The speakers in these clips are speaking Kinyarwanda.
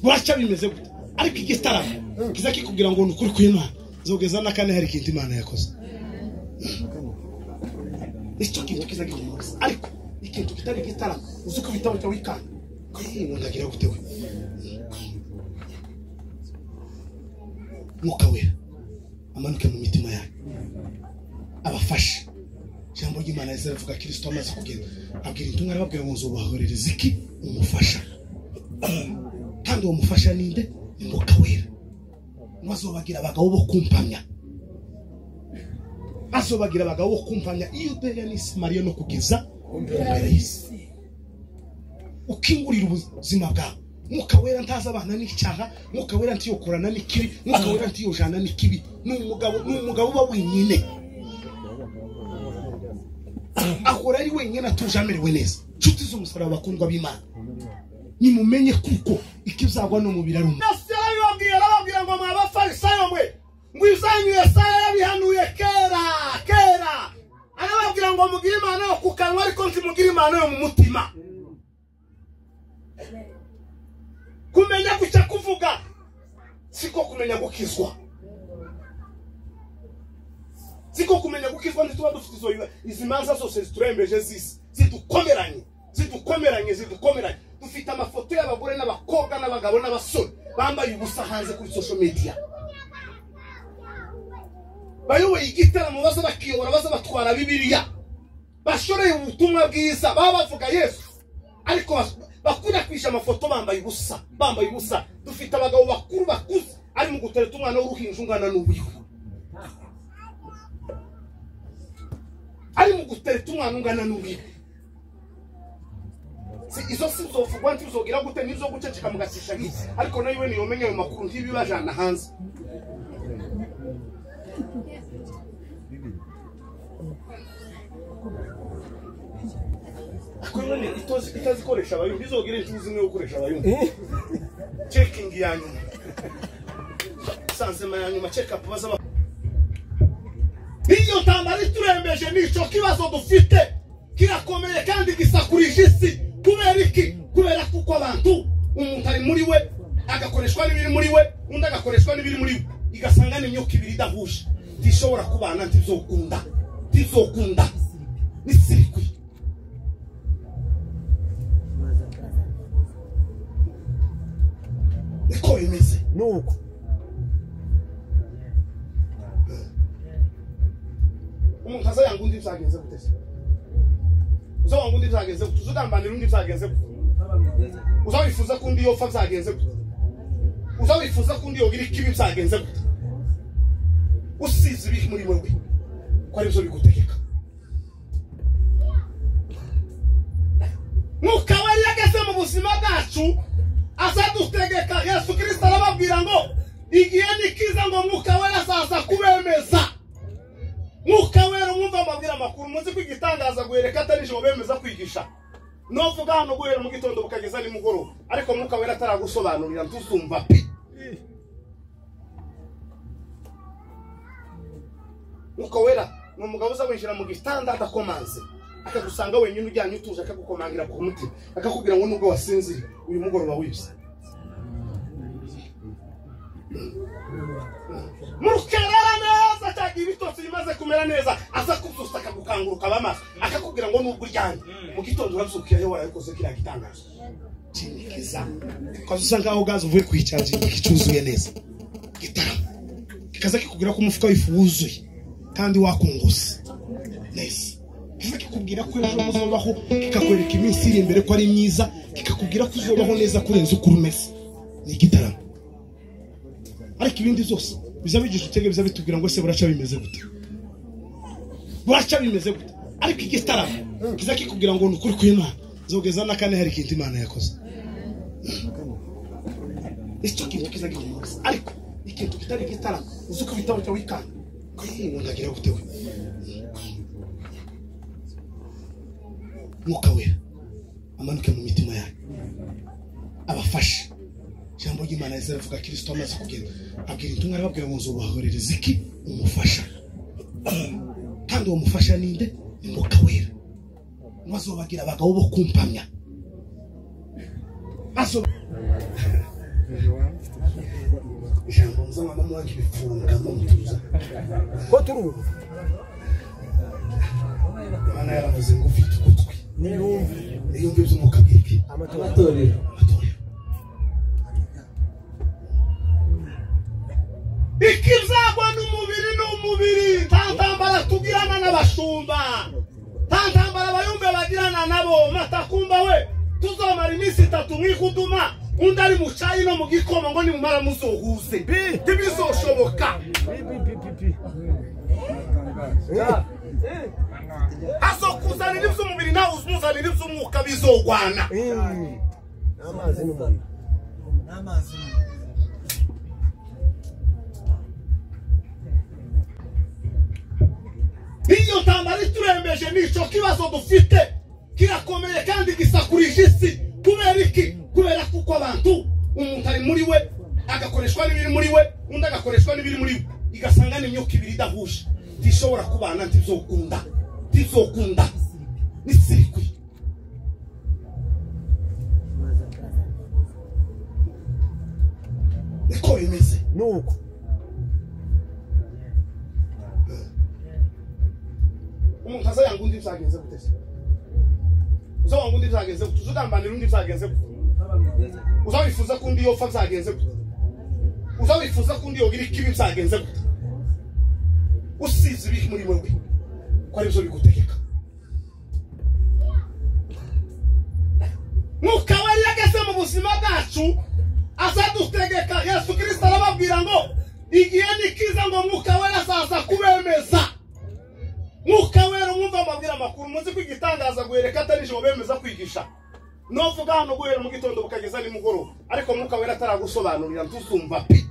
Bwaca bimeze gute ariko igitaramo kiza kikubwira ngo nukuri kw'Imana zogeza nakane hari ikintu Imana yakoze. Icyo kintu kiza gihumuriza ariko ikintu kitari igitaramo uzuko bitabo cyo wikanga ndagira gute we Mwuka Wera amanuke mu mitima yanyu abafashe. Jambo ry'Imana rizavuga Kristo amaze kugenda abwira intumwa arababwira ngo nzobahorereza iki umufasha, kandi uwo mufasha ninde? Ni Mwuka Wera. Mwazobagira abagabo bo kumpamya, azobagira abagabo bo kumpamya iyo Yudeya ni Samariya no kugeza imbere y'isi. Ukingurira ubuzima bwawe. Mwuka Wera ntaza abana n'icyaha, Mwuka Wera ntiyokorana n'ikibi, Mwuka Wera ntiyojana n'ikibi. N'umugabo uba wenyine, ahora ari wenyine atuje amerewe neza. Nshuti z'umusaraba bakundwa b'Imana, nimumenye kuko ikizagwa no mu biraro. Arababwira ngo mwabafarisayo mwe ngwizanyu Yesaya yabihanuye kera. Arababwira ngo mugire Imana yo ku kanwa ariko ntimugire Imana yo mu mutima. Kumenya gucya kuvuga siko kumenya gukizwa. Siko kumenya gukizwa ntituba dufite izi manza zose ziturembeje zidukomeranye. Dufite amafoto y'abagore n'abakobwa n'abagabo n'abasore bambaye ubusa hanze kuri social media. Bayoboye igitaramo baza bakiyobora, baza batwara Bibiliya, bashoreye ubutumwa bwiza, baba bavuga Yesu ariko bakwirakwisha amafoto bambaye ubusa. Dufite abagabo bakuru bakuze ari mu gutereta umwana w'uruhinja ungana n'uwiwe, izo sizovugwa ntizogira gute nizo guceceka mugasisha gisi, ariko nayo niyo menye ayo makuru ntibibajana hanze. Akwene itazikoresha abayumva, izogira intuzi imwe gukoresha abayumva. Checking yanyu sansema yanyu check up baza. Iyo tambari turembeje nico kibazo dufite kirakomeye kandi gisakurije isi. Kubera iki? Kubera kuko abantu umuntu ari muri we agakoreshwa n'ibiri muri we, undi agakoreshwa n'ibiri muri we, igasanga n'imyuka ibiri idahuje, tishobora kubana ntizokunda nisirikwi. Niko bimeze nuko umuntu azayanga undi byagenze gutese, uzawanga undi byagenze gute, uzagambanira undi byagenze gute, uzawifuza ko undi yopfa byagenze gute, uzawifuza ko undi yogira ikibi byagenze gute, usize ibiki muri wewe ko ari byo bigutegeka. Mwuka Wera yageze mu buzima bwacu azadutegeka. Yesu Kristo arababwira ngo igihe nikiza ngo Mwuka Wera azaza kubemeza. Mwuka Wera mwumva amabwira makuru, muzi kwigitangaza guhereka atari jo bemeza kwigisha. No vuga hano guhera mu gitondo bukageza ni mugoroba, ariko Mwuka Wera ataragusobanurira ntuzumva pe. Mwuka Wera ni umugabo uzabinjira mu gitanda atakomanze, akagusanga wenyine ujyanye utuje, akagukomangira ku mutima, akakubwira ngo nubwo wasinzira uyu mugoroba wibse. Mukerera neza cyangwa ibitotsi bimaze kumera neza, aza kuzusa akagukanguruka bamaso, akakubwira ngo nubwo uryanye mu gitondo urabyukira he warabikoze kiriya gitangazo. Kinkiza kwazo usanga aho gazo uvuye kwicaje ikicuzuye neza, gitaramo kikaza kikubwira ko umufuka wifu wuzuye kandi wakunguse neza, kikakubwira ko ejo muzobaho, kikakwereka iminsi iri imbere ko ari myiza, kikakubwira ko uzobaho neza kurenza uko urumeze. Ni gitaramo. Ariko ibindi zose bizabigisha utege, bizabitubwira ngo se buraca bimeze gute, ariko igitaramo kiza kikubwira ngo nukuri kw'Imana zogeza nakane hari ikintu Imana yakoze. Icyo kintu kiza gihumuriza ariko ikintu kitari igitaramo uzuko bitabo cyo wikanga ndagira gute we Mwuka Wera amanuke mu mitima yanyu abafashe. Jambo ry'Imana rizavuga Kristo amaze kugenda abwira intumwa arababwira ngo nzobahorereza iki umufasha, kandi uwo mufasha ninde? Ni Mwuka Wera. Mwazobagira abagabo bo kumpamya, ijambo nzama mama wanjye bifunga mu mutuza ko turubu mana yaravuze ngo ufite ugutwi niyumve by'umwuka bw'iki amatorero ikizagwa n'umubiri tantambara tugirana n'abashumba tantambara bayumve bagirana nabo matakumba we tuzomara iminsi 3 mwikuduma undi ari mu cyayi no mu gikoma ngo ni mumara muzohuze ntibizoshoboka aso kuzanira iby'umubiri nawe uzmuzanira iby'umwuka bizogwana amazi n'umuriro n'amazi iyo tambara turembeje nico kibazo dufite kirakomeye kandi gisakurije isi kubera iki kubera kuko abantu umuntu ari muri we agakoreshwa n'ibiri muri we undi agakoreshwa n'ibiri muri we igasanga n'imyuka ibiri idahuje tishobora kubana ntizokunda nisirikwi niko bimeze nuko umuntu azayanga undi byagenze gutese uzawanga undi byagenze gute uzugambanira undi byagenze gute uzawifuza ko undi yopfa byagenze gute uzawifuza ko undi yogira ikibi byagenze gute usize ibiki muri wewe ko ari byo bigutegeka mwuka wari yageze mu buzima bwacu azadutegeka Yesu Kristo arababwira ngo igihe nikiza ngo mwuka wari azaza kubemeza mwuka wera mwumva amabwira makuru muzi kwigitangaza guhereka atari jo bemeza kwigisha novuga hano guhera mu gitondo bukageza ni mugoroba ariko mwuka wera ataragusobanurira ntuzumva pi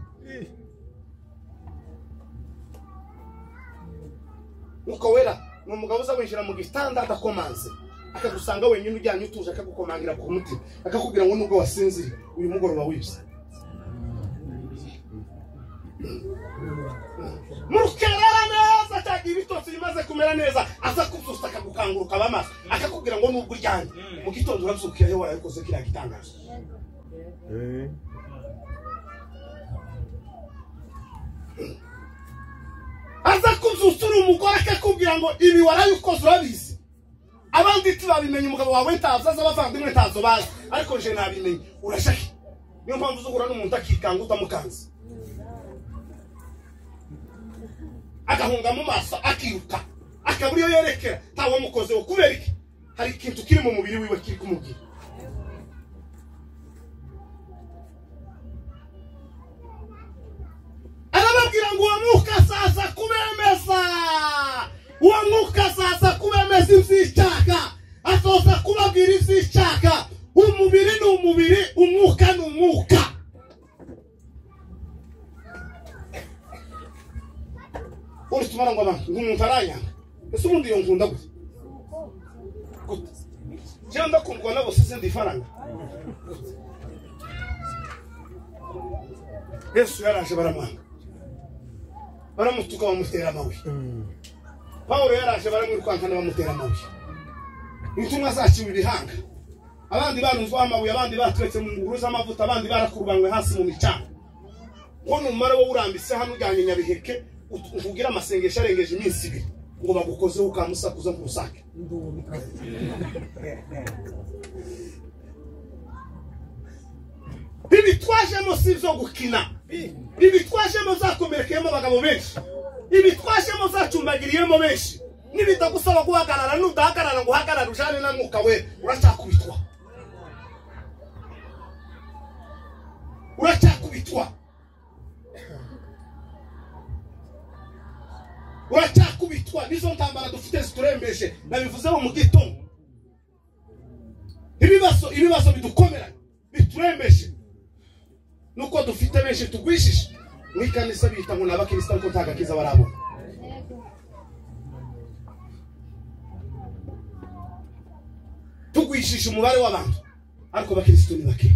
mwuka wera ni umugabo uza winjira mu gitanda atakomanze akagusanga wenyine ujyanye utuje akagukomangira ku mutima akakubwira ngo nubwo wasinziriye uyu mugoroba wibye mukerera neza cyangwa ibitotsi bimaze kumera neza aza kuzusta akagukanguruka bamaso akakubwira ngo nubwo uryanye mu gitondo urabyukiye aho warabikoze kiriya gitangazo aza kuzusta uri umugore akakubwira ngo ibi warabikoze urabizi abandi tubabimenye umugabo wawe ntazaza bavandimwe ntazo bazi ariko je nabimenye urashaki niyo mpamvu uzugura n'umuntu akikanga utamukanze agahunga mu maso akiruka akaburiyo yerekera tawo mukozeho kubera iki hari ikintu kiri mu mubiri wiwe kiri kumubwira arababwira ngo uwo mwuka azaza kubemeza uwo mwuka azaza kubemeza ivy'icaka azoza kubabwira ivy'icaka umubiri ni umubiri umwuka ni umwuka tumara ngo abantu umuntu arayanga ese ubundi iyo nkunda gute je ndakundwa nabo sise ndifaranga Yesu yaraje baramwanga baramutuka bamutera amabuye Paulo yaraje baramwirukankana bamutera amabuye intumwa zacu ibihanga abandi banuzwa amabuye abandi baturetse mu nguru z'amavuta abandi barakurubanywe hasi mu micanga ngo numara wo urambise hano ujyanye Nyabiheke uvugira amasengesho arengeje iminsi 2 ngo bagukozeho ukamusakuza mu rusake bibi twajemo sivyo gukina bibi twajemo zakomerekeyemo abagabo benshi bibi twajemo zacumbagiriyemo benshi nibitagusaba guhagarara nudahagarara ngo uhagarara ujane na mwuka we uracyakubitwa uracyakubitwa nizo ntambara dufite ziturembeje nabivuzeho mu gitondo ibibazo bidukomera biturembeje nuko dufite benshi tugwishije mwikanisa bita ngo nabakristo ariko ntagakiza barabona tugwishije umubare w'abantu ariko bakristo ni bake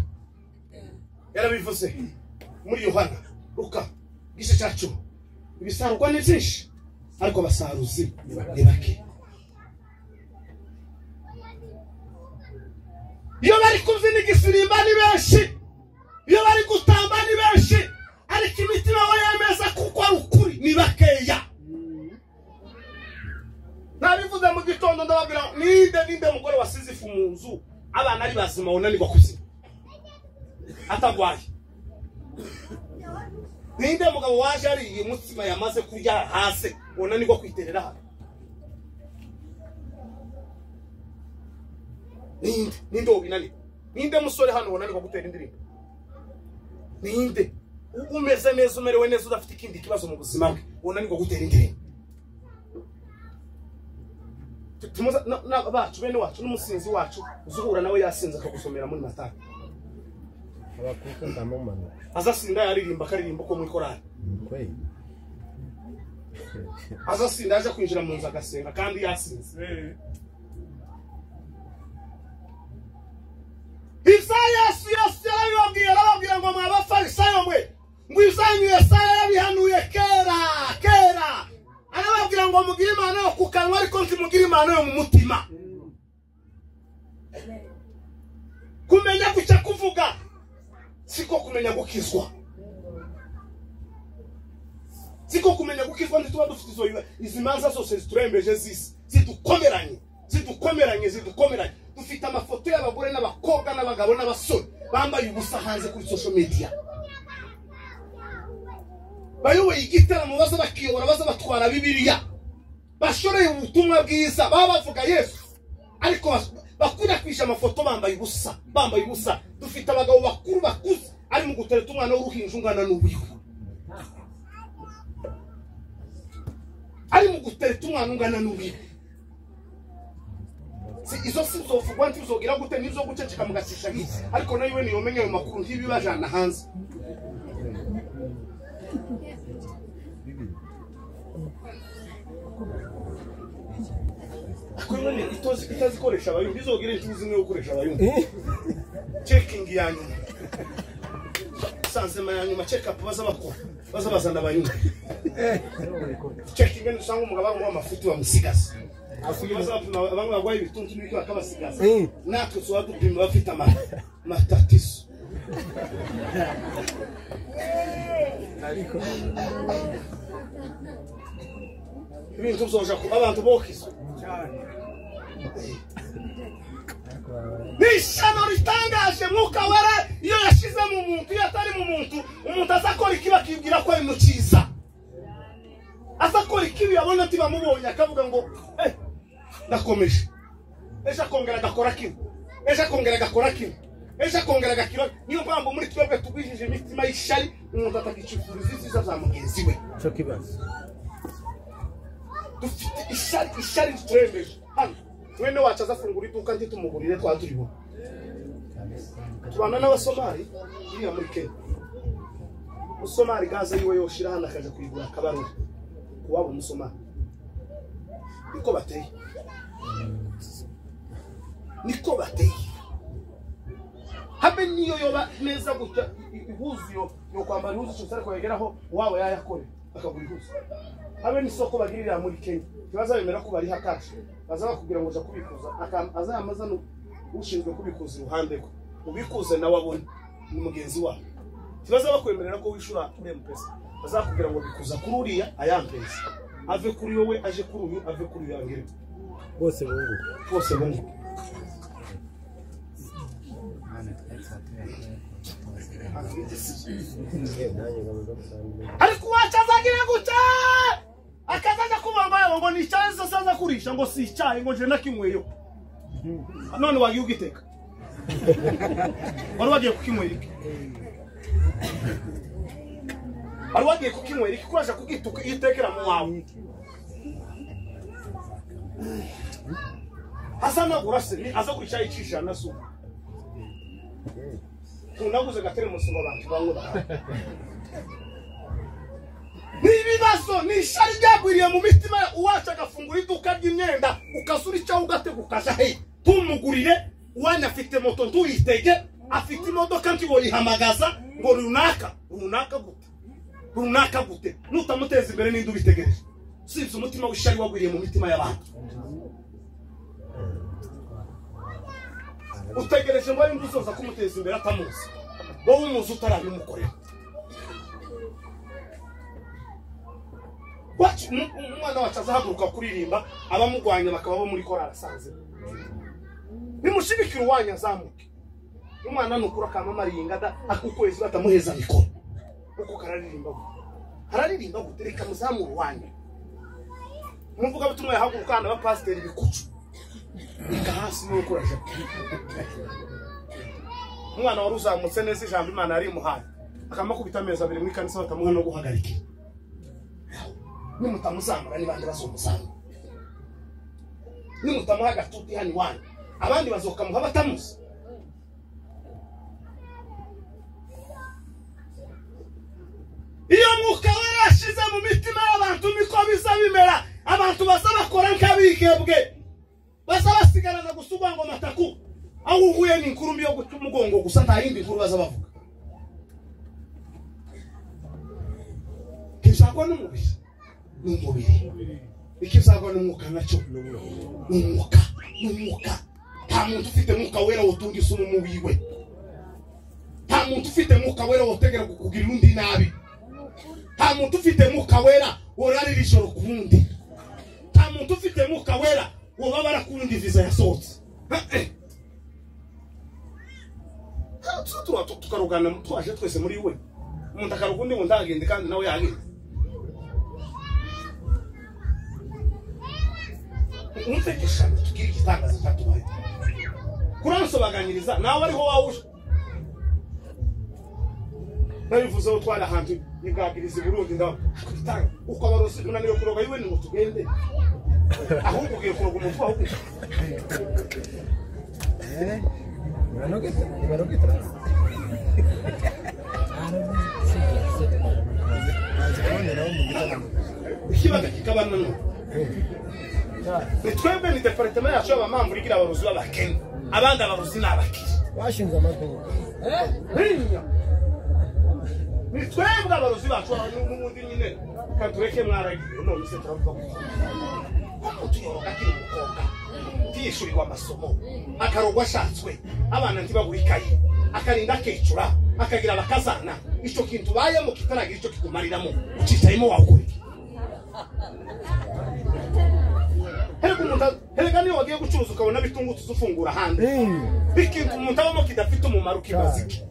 yarabivuze muri Yohana Luka gice cyacu ibisarurwa ni byinshi ariko basaruzi ni bake iyo bari kubyina igisirimba ni benshi iyo bari gutanga bari bazima unanirwa kuzima atagwaye ninde mugabo waje ari iyi mutsima yamaze kurya hase unanirwa kwiterera hano ninde ubinanirwa ninde musore hano unanirwa gutera indirimbo ninde umeze neza umerewe neza udafite ikindi kibazo mu buzima bwe unanirwa gutera indirimbo tumuza bacu bene wacu n'umusinzi wacu uzuhura nawe yasinze akagusomera muri mataka abakuka ndamumana azasinda yaririmba karirimbo ko muri korali kwei azasinda aje kwinjira mu nzu agasenga kandi yasinze Yesu yarababwira ngo mwabafarisayo mwe ngo izanyu Yesaya yabihanuye kera arababwira ngo mugire imana yo kukanwa ariko ntimugire imana yo mu mutima kumenya gucya kuvuga siko kumenya gukizwa ntituba dufite izi manza zose ziturembeje zisi zidukomeranye dufite amafoto y'abagore n'abakobwa n'abagabo n'abasore bambaye ubusa hanze kuri social media bayoboye igitaramo baza bakiyobora baza batwara bibiliya bashoreye ubutumwa bwiza baba bavuga Yesu ariko bakwirakwisha amafoto bambaye ubusa dufite abagabo bakuru bakuze ari mu gutereta umwana w'uruhinja ungana n'uwiwe izo si zovugwa ntizogira gute nizo guceceka mugashisha gisi ariko nayo niyo menye ayo makuru ntibibajana hanze akwene itazikoresha abayumva izogire intuzi niyo gukoresha abayumva checking yanyuma sanzema yanyuma check up baza bazana abayumva checking ni sangu mugaba ngo amafuti wa musigaza bamwe bagwaye ibituntu n'ibyo bakabasigaza natwe so badupima bafite matatiso ariko ibintu zoja ku abantu bokiza nishano ritangaje mwuka wera iyo yashize mu muntu yatari mu muntu umuntu azakora ikiba kibwira ko ari mukiza azakora ikibi abona ati bamubonye akavuga ngo ndakomeje ejo kongera gakora kimwe ejo kongera gakira niyo mpamvu muri twebwe tugwijije imitima y'ishari umuntu atakicifuriza iziza za mugenzi we cyo kibazo dufite ishari turembeje hano mwene wacu azafungura iduka ndi tumugurire twaturibo tubana n'abasomali iriya muri Kenya usomali gaza yiwe yoshira hano akaje kuyigura akabarura kuwabo umusomali niko bateye habe niyo yoba neza gutya ihuzu yo kwambara ihuzu cyose ariko yegeraho wabo yayakore akagura ihuzu habe n'isoko bagirira muri Kenya kibaza bemera ko bari hakaje baza bakubwira ngo uja kubikuza azayamaza ushinzwe kubikuza iruhande ko ubikuze nawe abone ni mugenzi wawe kibaza bakwemerera ko wishura M-Pesa bazakubwira ngo bikuza kuri uriya ayampesa ave kuri wowe aje kuri uyu ave kuri yangire bose bungu ariko wacazagira guca akazaza kubambaye ngo ni cyaje saza kurisha ngo si cyaye ngo je nakinkweyo none wagiye ugiteka wari wagiye kukinywera iki wari wagiye kukinywera iki kurasha kugituka itekera mu wawe asana gurase aza kurisha icisha nasu tunaguze gatere musingo abantu bangura nibibazo ni shari ryagwiriye mu mitima uwaca agafungura iduka ry'imyenda ukasura icyo ugategukaza he tumugurire uwanya afite moto ntuyitege afite imodoka ntiwoyihamagaza ngo runaka gute nutamuteza imbere n'indi ubitegereje sibye umutima w'ishari wagwiriye mu mitima y'abantu utegereje ngo ari nduzoza kumuteza imbere atamuzi wowe umuzi utarabimukorera umwana wacu azahaguruka kuririmba abamugwanya bakaba bo muri korali asanze nimushibikira uwanya zamuke umwana nukura kamama ringada akukwezi batamuheza mikoro uko kararirimba gutereka muzamuru wanya muvuga butumwe yahagurukana ba pastor bikucu ikahasi no kuraje umwana waruzamutse neza ijambo Imana ari muhaye akamakubita ameza abiri mu ikanisa batamuha no guhagarika nimutamusanga ni bande bazomusanga nimutamuha gatuti hani wanya abandi bazokamuha batamuzi iyo mwuka warashize mu mitima y'abantu niko bizabimera abantu basabakora nk'abikebwe basabasigarana gusubwa ngo mataku aho uhuye n'inkurumbi yo guca umugongo gusa nta yindi nkuru bazabavuga kizagwa n'umubiri ikizagwa n'umwuka nacyo n'umwuka nta muntu ufite mwuka wera wotunga isumu mu wiwe nta muntu ufite mwuka wera wotegera kukugirira undi nabi nta muntu ufite mwuka wera worarira ijoro kundi nta muntu ufite mwuka wera wobabara kundi viza yasohotse tukarugana twaje twese muri we umuntu akarugundi ngo ndagende kandi nawe yagende umfekesha tukiri gitangaza cyatubaye kuransobaganiriza nawe ariho wawuje nabivuze ngo twara hantu nigagiriza Burundi ndaho kwitanga uko abarozi munaniyo kuroga yiwe ngo tugende ahubwo ugiye kuroga umuntu ahubwo barogita ikibaga kikabana no twebwe ni departement yacu y'abamambura igira abarozi b'abakene abandi abarozi n'abakiri bashinze amaduka ni twebwe abarozi bacu n'ubundi nyine katureke mwaragiye none se turavuga ko tuyoroga kiri umukobwa tiyishurirwa amasomo akarogwa ashatswe abana ntibabura ikayi akarinda kecura akagira abakazana ico kintu bayemo kitaragira ico kikumariramo ucitayemo wakuri Herega niyo wagiye gucuruza ukabona bitungu tuzufungura hanze bikintu umuntu abamo kidafite umumaro kibaziki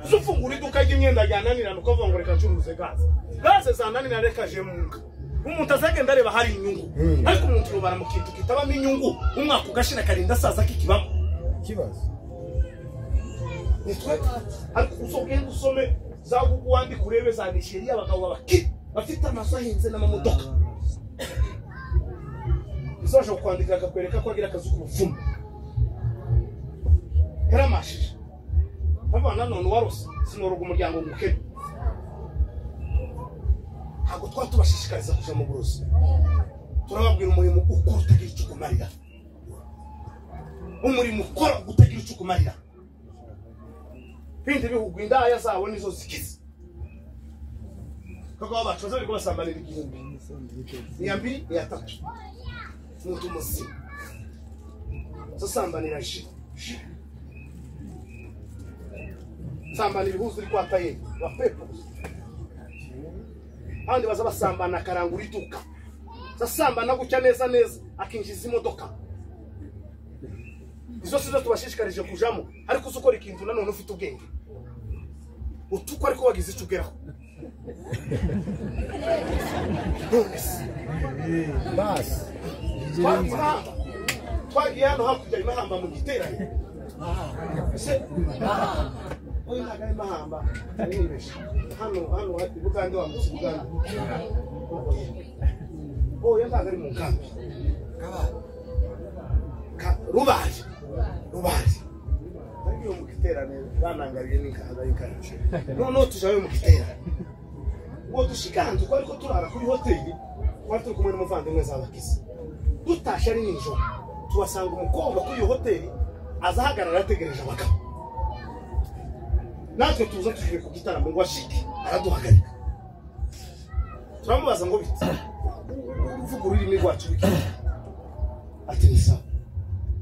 zufungura iduka ry'imyenda ryananirana ukavuga ngo reka curuze gaze zananira reka je munga umuntu azagenda areba hari inyungu ariko umuntu yobara mu kintu kitabamo inyungu umwaka ugashira karinda saza kikibamo kibazo nitwe ariko usogenda usome za wandi kurebe za Nigeria abagabo babaki bafite amaso ahinze n'amamodoka Isoje kwandika akakwereka ko agira akazi k'ubupfumu karamashije abana none warose sinoroga umuryango ngukene hago twatubashishikariza kuja mu burozi turababwira umurimo ukora utagira icyo kumarira umurimo ukora utagira icyo kumarira bindi bihugu indaya zabo nizo zikiza koko abacu bazari kubasambanira igihumbi ni ya mbiri ni ya tatu muntu musi sasambanira shi sambanira ihuzu uri kwataye wa pepo abandi baza basambana karangura iduka sasambana gucya neza akinjiza imodoka izo sizo tubashishikarije kujamo ariko uzukora ikintu nanone ufite ubwenge utuko ariko wagize icugeraho bas twagiye hano hakurya imahamba mu giterane oya ntago imahamba hano Bugande wa musi Bugande oya ntago ari mu nkambi rubaje nagiye mu giterane banangariye n'inkaga y'ikaraje none tujawe mu giterane ngo dushikanze ko ariko turara kuri hoteli turi kumwe n'umuvandimwe z'abakiza dutashe ari nijoro tubasanga umukobwa kuri iyo hoteli azahagarara ategereje abagabo natwe tuza tuje ku gitaramo ngo ashike araduhagarika turamubaza ngo bite uvuga ururimi rwacu biki ati ni sawa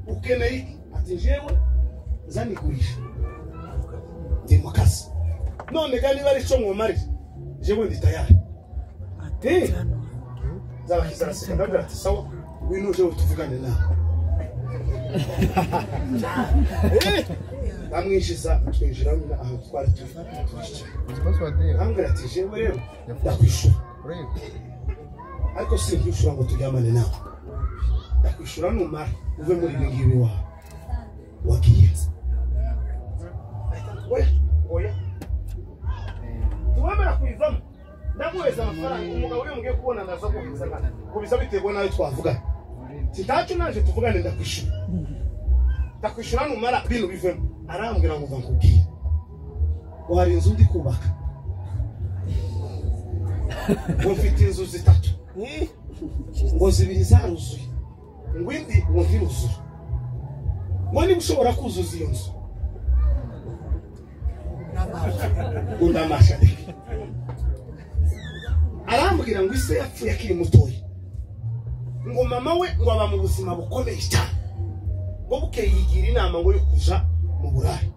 ukeneye iki ati jewe zanigurisha ndi mu kazi none kandi bari cyo mwomarira jewe ndi tayari zabakiza araseka ndagira ati sawa winuje utuvugane nawe amwishiza twinjira aho twari turi ambwira ati jewe rero ndakwishura ariko simbyishura ngo turyamane nawe ndakwishura numara uve muri ibi ngibi wagiye oya tuwemera kwizamo ndaguheza amafaranga umugabo uri mugiye kubona ndaza kubiza kana kubiza biterwa nayo twavuga sitacu naje tuvugane ndakwishura numara bintu bivemo arambwira ngo nkubwire wari inzu ndi kubaka mfite inzu zitatu ngo zibiri zaruzuye ngo indi ngo ntiruzuye ngo niba ushobora kuzuza iyo nzu undamasha arambwira ngo ise yapfuye akiri mutoya ngo mama we ngo aba mu buzima bukomeye cyane ngo bukeye yigira inama ngo yo kuja mu burayi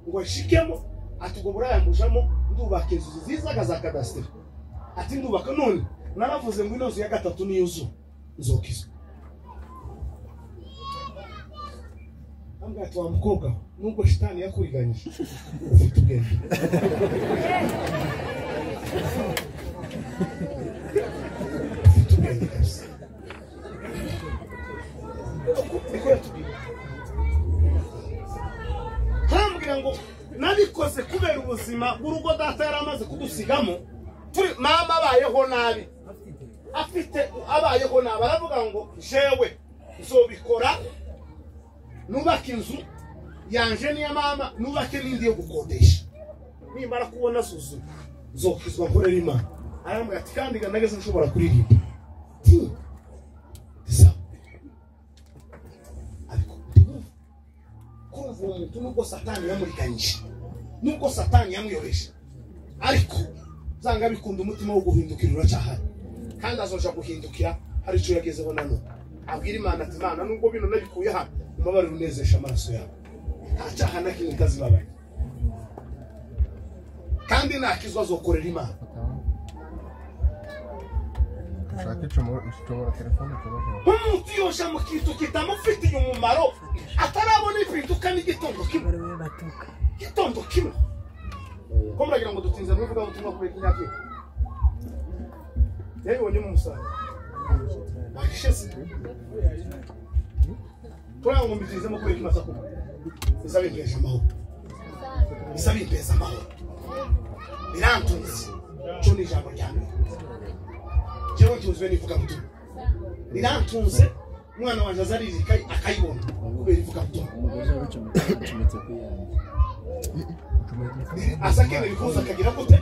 ngo ashikemo ati ngo buraya mbujamo ndubaka inzu zizaga za kadasiteri ati ndubaka none naravuze ngo inozu ya gatatu niyo zu nzokiza ambwa ati wa mukobwa nubwo shitani yakuriganyije ufite ubwenge ufite ubwenge kabisa niko yatubwiye hambwira ngo nabikoze kubera ubuzima bw'urugo data yaramaze kudusigamo turi mama abayeho nabi afite abayeho nabi aravuga ngo jewe nzobikora nubaka inzu yanje niya mama nubake n'indi yo gukodesha nimara kubona zuzu nzokizwa nkorera Imana arambwira ati kandi nageze nshobora kuririmba ariko kumva umuntu nubwo satani yamurikanyije nubwo satani yamwiyoresha ariko zanga bikunda umutima wo guhindukira uracyahari kandi azoja guhindukira hari icyo yagezeho nano abwira Imana ati Imana nubwo bino nabikuye hano umubare runezesha amaraso yawe ntacyaha na kimwe kazibabaye kandi nta kibazo korera Imana shaka ichomora telefone umuntu yosha mu kintu kitamufitiye umumaro atarabona impinduka n'igitondo kimwe gitondo kimwe ko muragira ngo dutinze n'uvuga ubutumwa kuri kinyaki yabonye mu musaruro bashese Toya ngo mbitinze mu kuri kimasa ko izabimbeje amahoro izabimbeje amahoro birantunze cyo ni jambo ryamwe jewe tuzwe nivuga butumwa birantunze umwana wanje azaririka akayibona kubera ivuga butumwa asakene bikuza akagira gute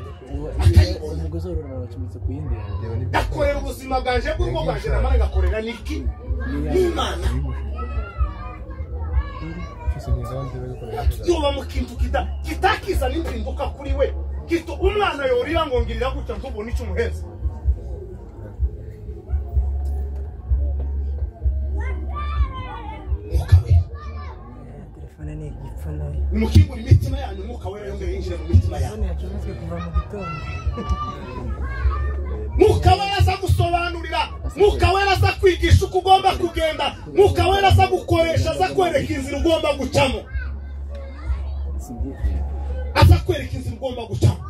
akayibona umugozoro nabacumetse kuyindi yakorera ubuzima bwanje bw'uko bwanje namara gakorera niki n'Imana yoba mu kintu kitakiza n'impinduka kuri we kito umwana yorira ngo ngirira gutya ntubona icyo umuheza telefone ni igipfuna nimukingura imitima yanyu umwuka wera yongere yinjire mu mitima yanyu yacometswe kuva mu gitondo mwuka wera aza gusobanurira mwuka wera aza kwigisha uko ugomba kugenda mwuka wera aza gukoresha aza kwereka inzira ugomba gucamo aza kwereka inzira ugomba gucamo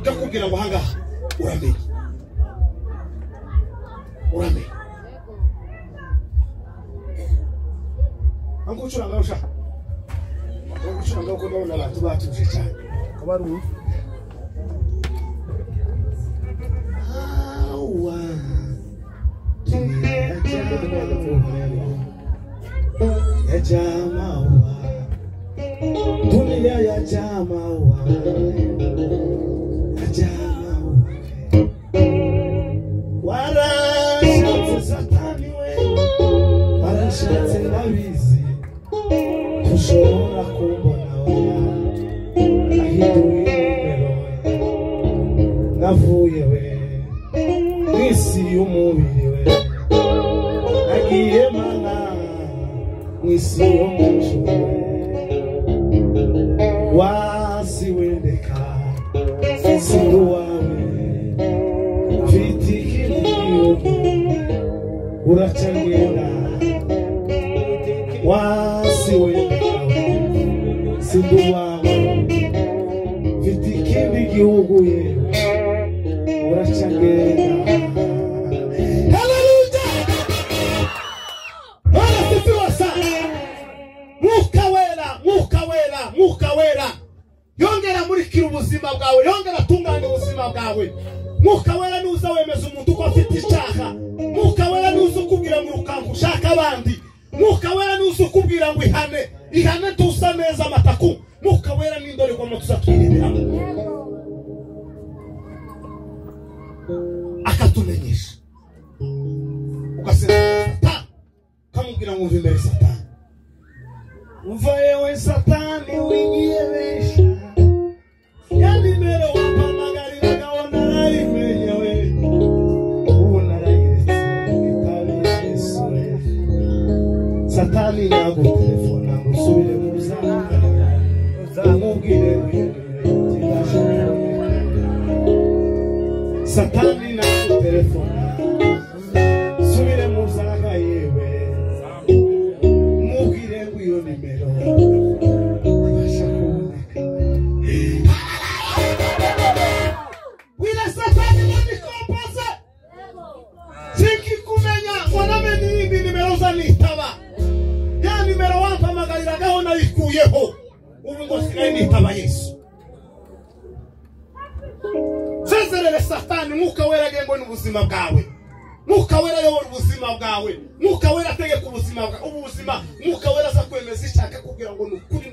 ndakubwira ngo ahangaha uramenye anko ucuranga ushaka ucuranga uko ndabona abantu batuje cyane kabaru ya jamawa dunia ya jamawa warashatse satani we warashatse nabizi tushobora kumbona oya ahinduye numero navuye we mwisi y'umubiri we nagiye mana mwisi y'umucu wasi wendeka sindu wawe mfite ikindi uracangenda wasi wewe sinduwawe mfite ikindi gihugu ye uracagenda. Haleluya! Bwana sifiwe sana. Mwuka wera yongera murikira ubuzima bwawe, yongera tunganya ubuzima bwawe. Mwuka wera nuza wemeza umuntu ko afite icyaha. Mwuka wera nuza ukubwira ngo ukanka ushaka abandi. Mwuka wera nuza ukubwira ngo ihane tusa neza amataku. Mwuka wera n'indore kwa mutuza twirindiramo akatumenyesha ugasenga Satani kamubwira ngo umve imbere Satani, umva yewe Satani wingiye besha yani mbere wampamagarira gahona narimenye we ubu narayiretse itabi Yesu. Satani nagutelefona ngo usubire mu buzima uzamubwire Satani nagutelefona subire mu zaga yewe mubwire ngo iyo nimero basha kuboneka. Wila Satani nandikompaze siki kumenya wanamenye indi nimero zanitaba ya nimero wampamagarira gahona yikuyeho ubu ngo sigaye nitaba Yesu. Sezerere Satani, mwuka wera gengo n'ubuzima bwawe. Mwuka wera yobora ubuzima bwawe. Mwuka wera ategeka ubuzima bwawe. Ubuzima mwuka wera aza kwemeza ishaka kugira ngo nukuri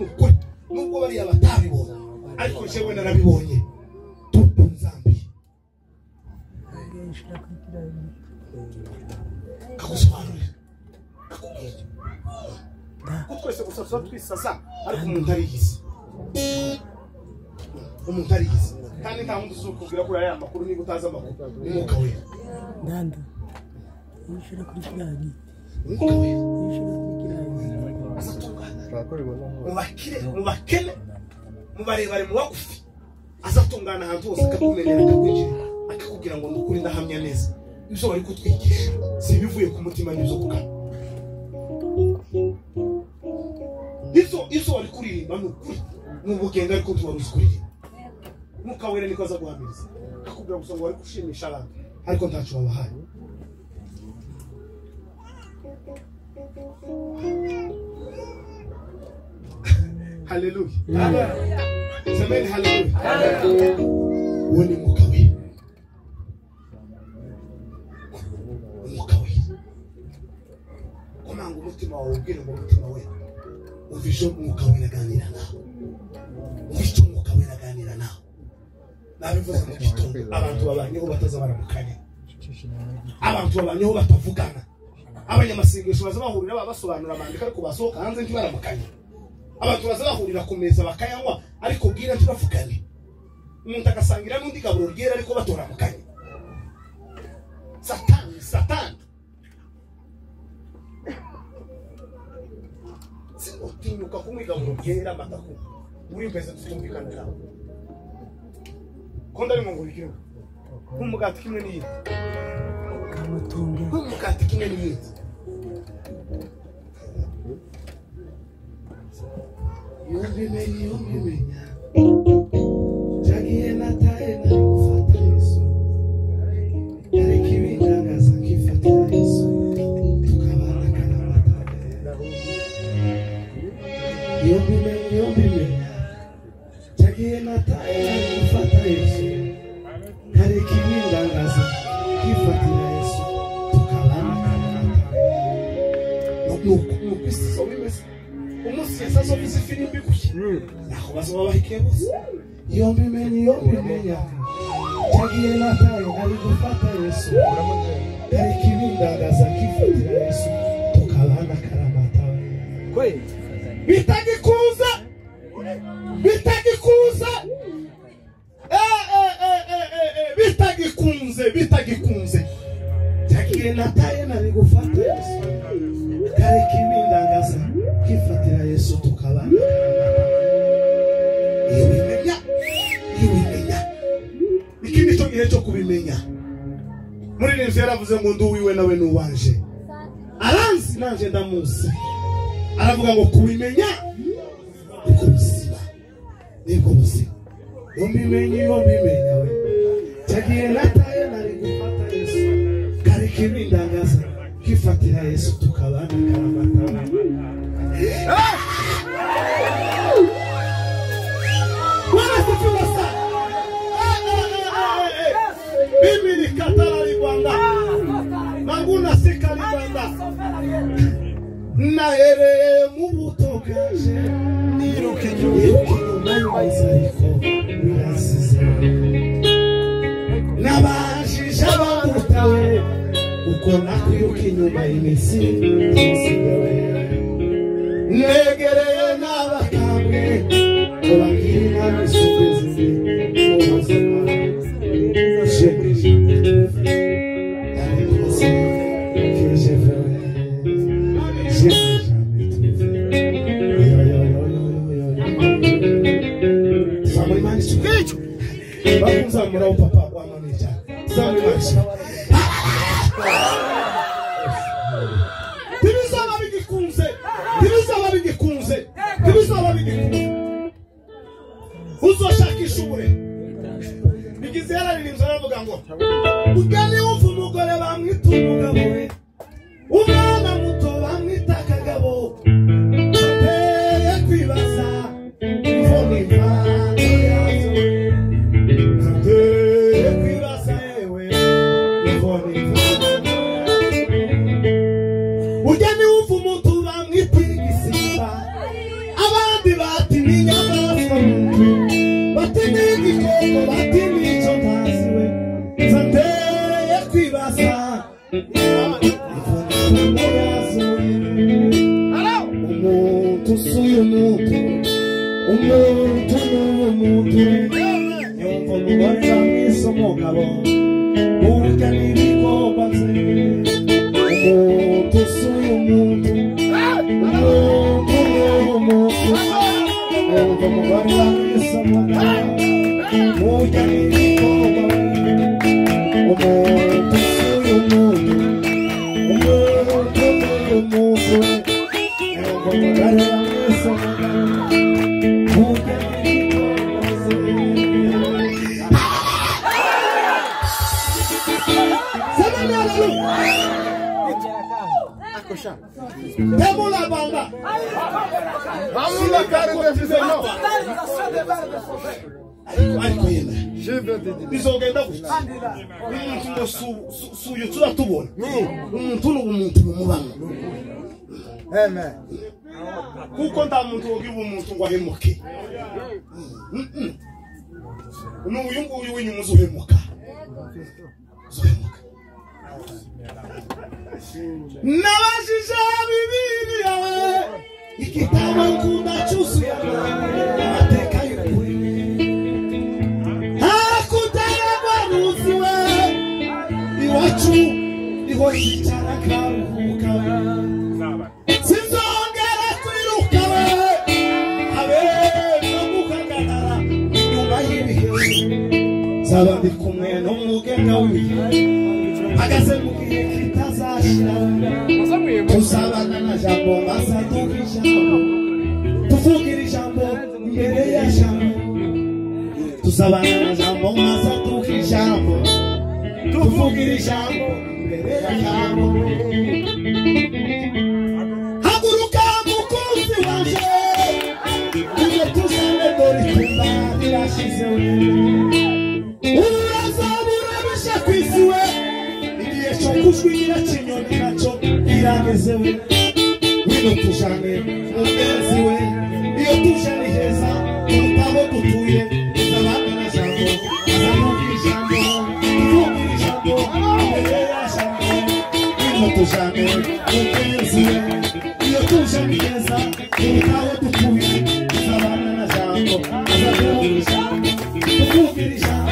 nubwo bari abatabibona ariko jewe narabibonye. Tupu nzambi kagusobanurira twese gusa twisaza ariko umuntu ariyizi. Umuntu ariyizi kandi nta muntu uzukubwira ko yaya makuru niba utaza amakuru ni mwuka wera. Ndanda yishira kuri kirani Mwuka wera yishira kuri kirani azatungana mubakene mubarebare mu bagufi azatungana ahantu hose akakumenera akakwinjira akakubwira ngo nukuri ndahamya neza ibyo bari kutwigisha si bivuye ku mutima n'ibyo kukana. Izo wari kuririmba nukuri n'ubugenda ariko tubaruzi kuririmba. Mwuka wera niko aza guhamiriza akakubwira gusa ngo wari gushimisha abantu ariko ntacyo wabahaye. Haleluya. Semeni haleluya. Uwo ni mwuka wera. Mwuka wera komanga umutima wawe ubwire ngo umutima wera uvisho mwuka wera aganira nawe. Uvisho mwuka wera aganira nawe. Nabivuze mu gitondo abantu babanyeho bataza baramukanya, abantu babanyeho batavugana, abanyamasengesho baza bahurira babasobanura amandika ariko basohoka hanze ntibaramukanya. Abantu baza bahurira ku meza bakayanywa ariko bwira ntibavugane. Umuntu agasangira n'undi gaburo ryera ariko batoramukanya. Satani sinutinyuka kumwigaburo ryera amataku uri mbese tutumvikana konda ari ngo bikiro umugati kimwe n'iyindi kamutunga umugati kimwe n'iyindi. Yombi jagiye nataye nari gufata Yesu ariko ibingangaza kifatira Yesu tukabana karamata. Yombi jagiye nataye nari gufata Yesu ariko ibingangaza kifatira Yesu tukabana karamata. Nuko bimeze umunsi yasazo bizifirimbi gushya naho bazaba bahikiye bose. Yombi menya jagiye nataye nari gufata Yesu ariko ibindagaza kifatira Yesu tukabana karamata. Bitagikuza bitagikunze jagiye nataye nari gufata Yesu ariko ibindagaza kifatira Yesu tukabana karamata. Iyo bimenya ikindi cyo gihe cyo kubimenya. Muri nivyo yaravuze ngo ndu wiwe nawe nuwanje aranzi nanje ndamuzi aravuga ngo kubimenya uko buzima niko buzima umbimenye we cyagiye nataye nari gufata Yesu kare kibindagaza kifatira Yesu tukabana karamata Mimi ni katala libanda Manguna sika libanda Na ere mubuto kaje Niruke nyuma izariko Wirasize Nabajije abamutawe Uko nakwiruka inyuma imisi Negereye n'abakambwe Obangiri n'abisugeze Mubazima Zamura o papa wa manager. Zamura. Tibizaba bigikunze. Uzoshakisha ubure. Bigize yararirimza aravuga ngo ugani wumva umugore bamwita umugabo we. Umwana muto bamwita akagabo. Ateye kwibaza. Ugani wumva umuntu bamwita igisimba. Abandi bati ni nyamaswa muntu. Bati ni igikoko, bati ni icyo ntazi we. Zateye kwibaza. Umuntu usuye umuntu. Umuntu yumva umugore bamwise umugabo. Urya n'ibigomba bye. Umuntu usuye umuntu. Yumva umugore bamwise umugabo. Urya n'ibigomba bye. Umuntu usuye umuntu. Yumva umugore bamwise umugabo. Demo la banda. Vamos la cara de Fizeno. Ariko yenda. Bizogenda gutya. Umuntu suyo turatubona. Umuntu n'umuntu mumubana. Amen. Kuko nta muntu wogiba umuntu ngo ahemuke. Uyu nguyu w'inyuma uzuhemuka. Nabajije Bibiliya igitabo nkunda cyuzuye amateka y'ukuri hakutaragwa ruzi we iwacu niho yicara karuhuka sinzongera kwiruka we habe no guhagarara inyuma y'ibihe zaba ndi kumwe n'umugenga w'ibihe agaze mu gihe kitazashira tuzabana na jambo masaduka ijambo tuvugira ijambo imbere ya jambo tuzabana na jambo masaduka ijambo tuvugira ijambo imbere ya jambo haguruka mukunzi wanje uje tuzane dore kumba birashize urazabura bisha kwisiwe igihe cyo kujwira kinyoni nacyo irageze we wino tujane mugenzi we iyo tujane heza urutaho dutuye tuzabana na jambo azamugira ijambo tuvugira ijambo imbere ya jambo wino tujane mugenzi we iyo tujane heza urutaho dutuye tuzabana na jambo azamugira ijambo tuvugira ijambo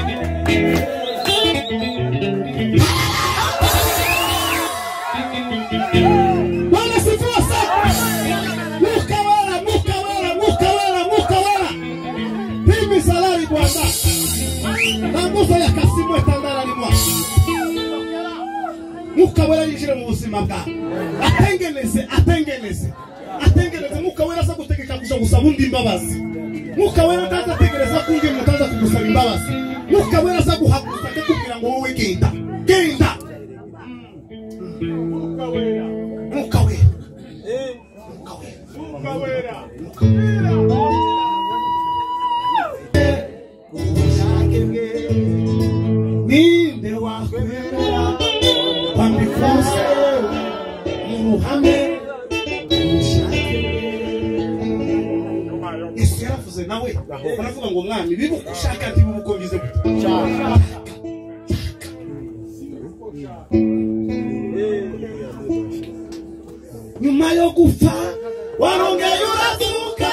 Mukabura yinjira mu buzima bwawe atengeneze atengereza mwuka wera aza gutegeka kuja gusaba undi imbabazi. Mwuka wera atazategereza ko undi muntu aza kugusaba imbabazi. Mwuka wera aza guhaguruka akakubwira ngo wowe genda. Genda. Mwuka wera. Mwuka wera. Mwuka wera. Ninde wakwera kwambikose muruhame Yesu yaravuze nawe baravuga ngo mwami bibuka ushaka ati bibuko bize gutya nyuma yo gupfa warongeye urazuka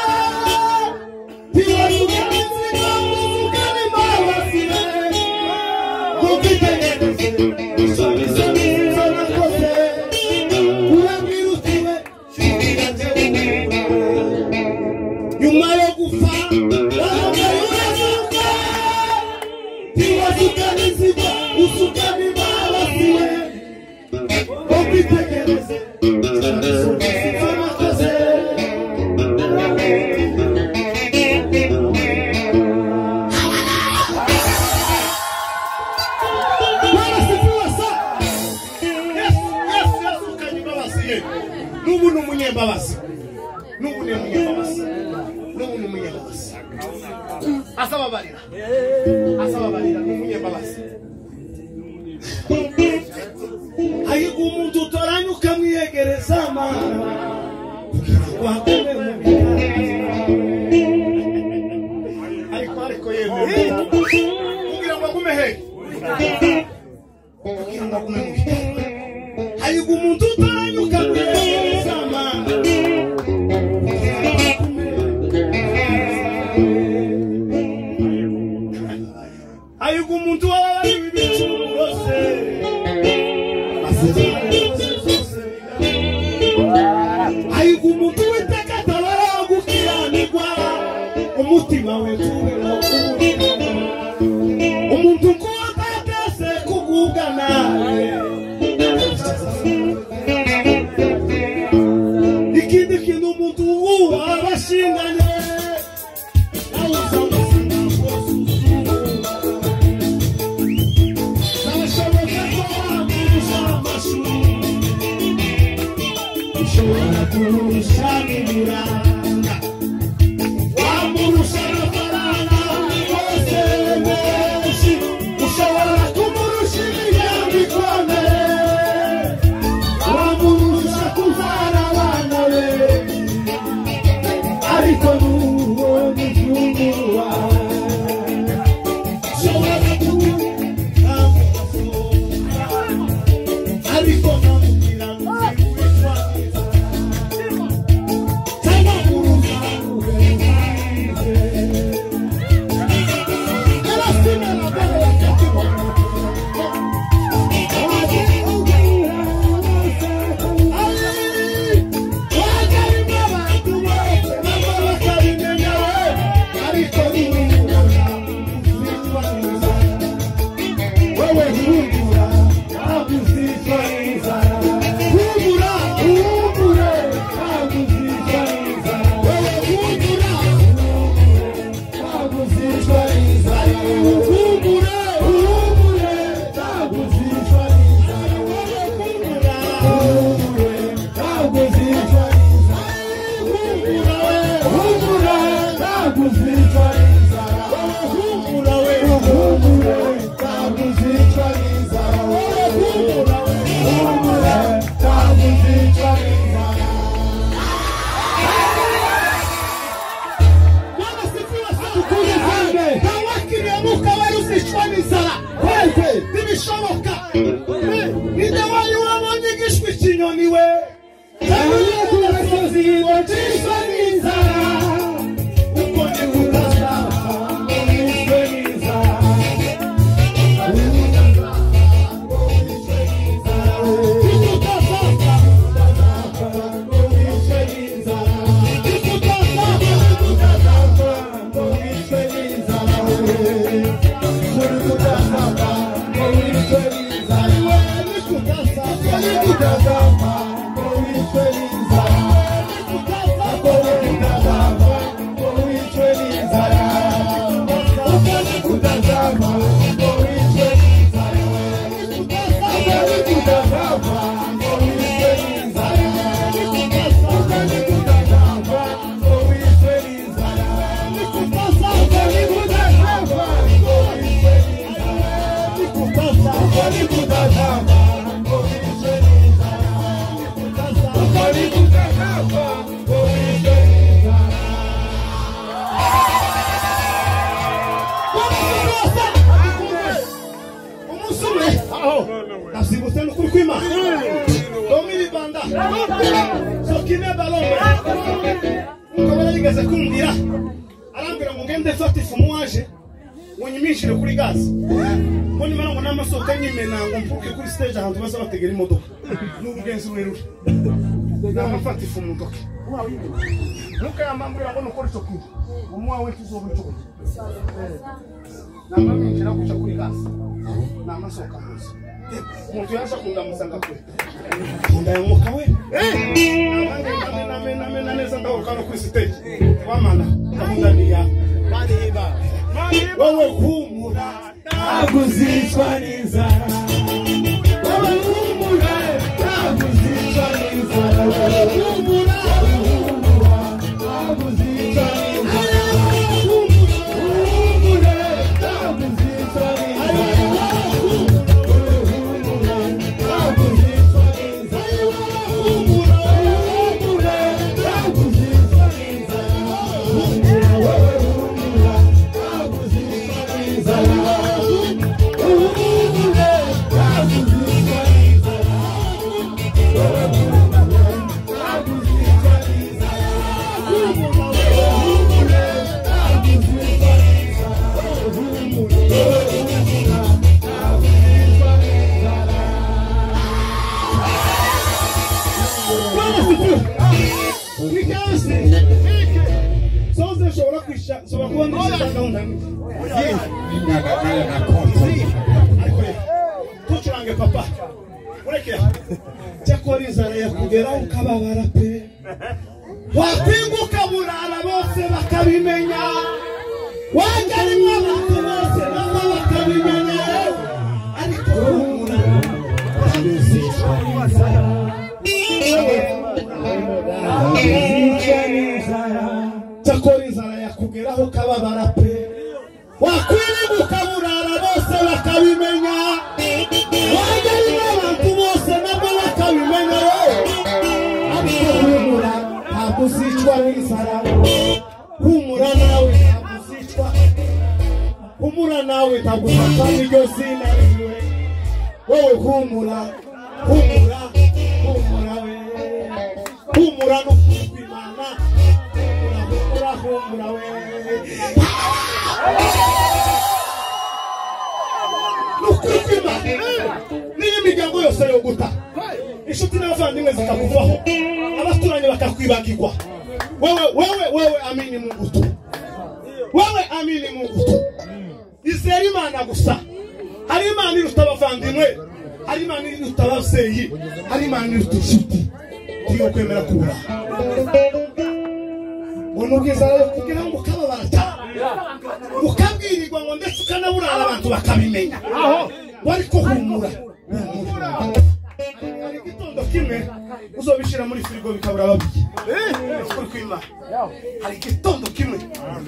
Thank you. nasibutse n'ukuri kw'Imana domiri banda sokine balombe ukabona yigeze kumbwira arambwira ngo ngende fata ifumu waje ngo nyimishire kuri gazi ngo nimara ngo n'amasoko nyimena ngo mpuke kuri stage ahantu basa bategera imodoka n'ubugenzi rurerure n'amafata ifumu ndoke nuko yamambwira ngo nukora ico kintu umwa we tuzoba ico namamishira kuca kuri gazi n'amasoka muzi umuntu yasha kundamusanga kwe ndayamuka we namena neza ndahukana kuri stage wamana gahunda ni ya wowe humura naguzicwa n'inzara wowe humura naguzicwa n'inzara humura naguzicwa n'inzara humura naguzicwa tucurange papa ureke cyakora inzara yakugera ukababara pe wakwinguka burara bose bakabimenya wagarimo abantu bose nabo bakabimenya ariko humura cyakora inzara yakugeraho ukababara pe wakwinguka burara bose bakabimenya wagarimo abantu bose nabo bakabimenya ariko humura ntabwo uzicwa n'inzara humura nawe ntabwo uzicwa humura nawe ntabwo uzapfa n'iryo zina riwe wowe humura humura humura we humura no kwimana humura we niyo imiryango yose yo guta inshuti n'abavandimwe zikakuvaho abaturanyi bakakwibagirwa wewe amini Mungu tu wewe amini Mungu tu izera Imana gusa hari Imana iruta abavandimwe hari Imana iruta abavyeyi hari Imana iruta inshuti tiyo kwemera kubura unubwiza rero kugira ngo ukababara cyane ukabwirirwa ngo ndetse ukanaburara abantu bakabimenya wari ko humura hari igitondo kimwe uzobishira muri firigo bikabura babiri kuri kwima hari igitondo kimwe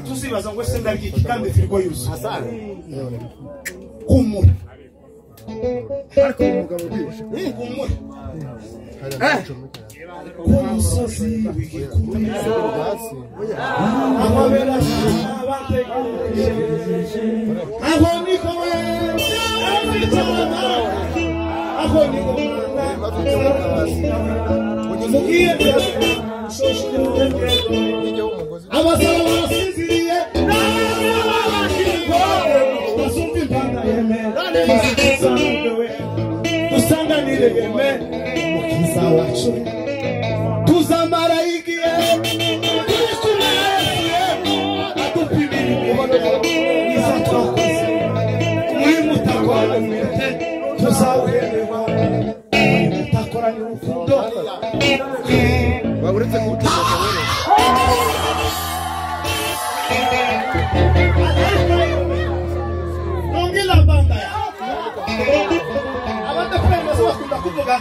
tuzibaza ngo ese ndariki kandi firigo yuzuye humura ariko umugabo bwije humura umusozi w'igikumwe amabera abategereje aho niko aho niko mugiye abasaba basinziriye basumva impanda yemera dusanganire yeme umukiza wacu tuzamara igihe turi kumwe adupimira imihono iza twakoze muri mutakora mwite tuzawuhererwa muri mutakora ni urukundo baburetse kuwutegeka wewe nongela banda abadapenda zo bakunda kuvuga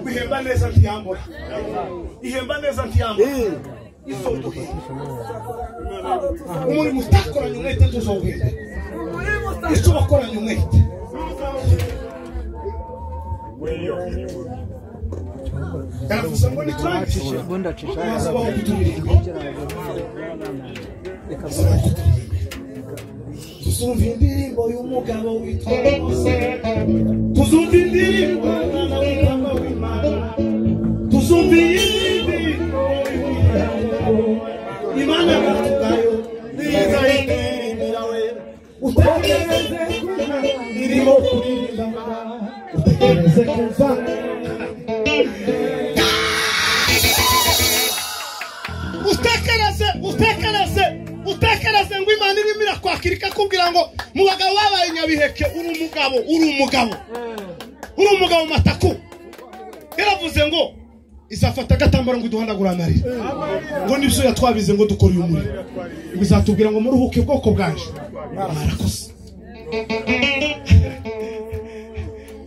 ihemba neza ntiyambura ihemba neza ntiyambura isodoke umuri mutakoranye umwete tuzohenda icyo bakoranye umwete ndavuze ngo ni turangishije bazabaho kutumirira tuzumva indirimbo y'umugabo witwa Mose, tuzumva indirimbo y'umwana w'intama w'Imana, tuzumva indirimbo Imana yatugayo niza indirimbo we utekereze irimo kuririmba utekereze kuva utekereze ngo Imana irimo irakwakirika kugira ngo mu bagabo babaye nyabiheke uri umugabo mataku. Yaravuze ngo izafata agatambaro ngo iduhanagura amarira, ngo nibyo yatwabize ngo dukora uyu muriro, ngo izatubwira ngo muruhuke ubwoko bwaje mwarakoze.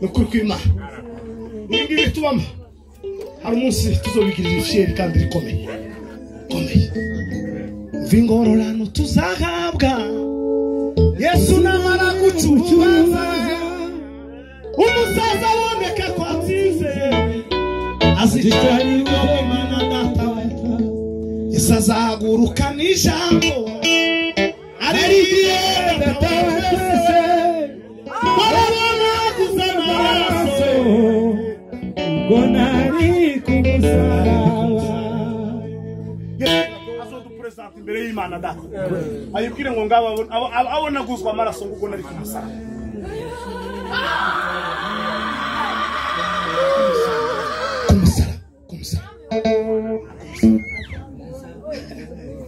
Nukuri kw'Imana nibyo tubamo. Hari umunsi tuzobigirira ifyeri kandi rikomeye vingororano tuzahabwa Yesu namara gucuruza umusaza woneka kwatsinze azitari wowe Mana data Yesu azahaguruka n'ijambo aririye data wese barabona kuzamaraso ubwo nari kumusaraba. Azodupresenta imbere y'Imana data ayibwire ngo ngabo abona guzwa amaraso ngo nari kumusaraba.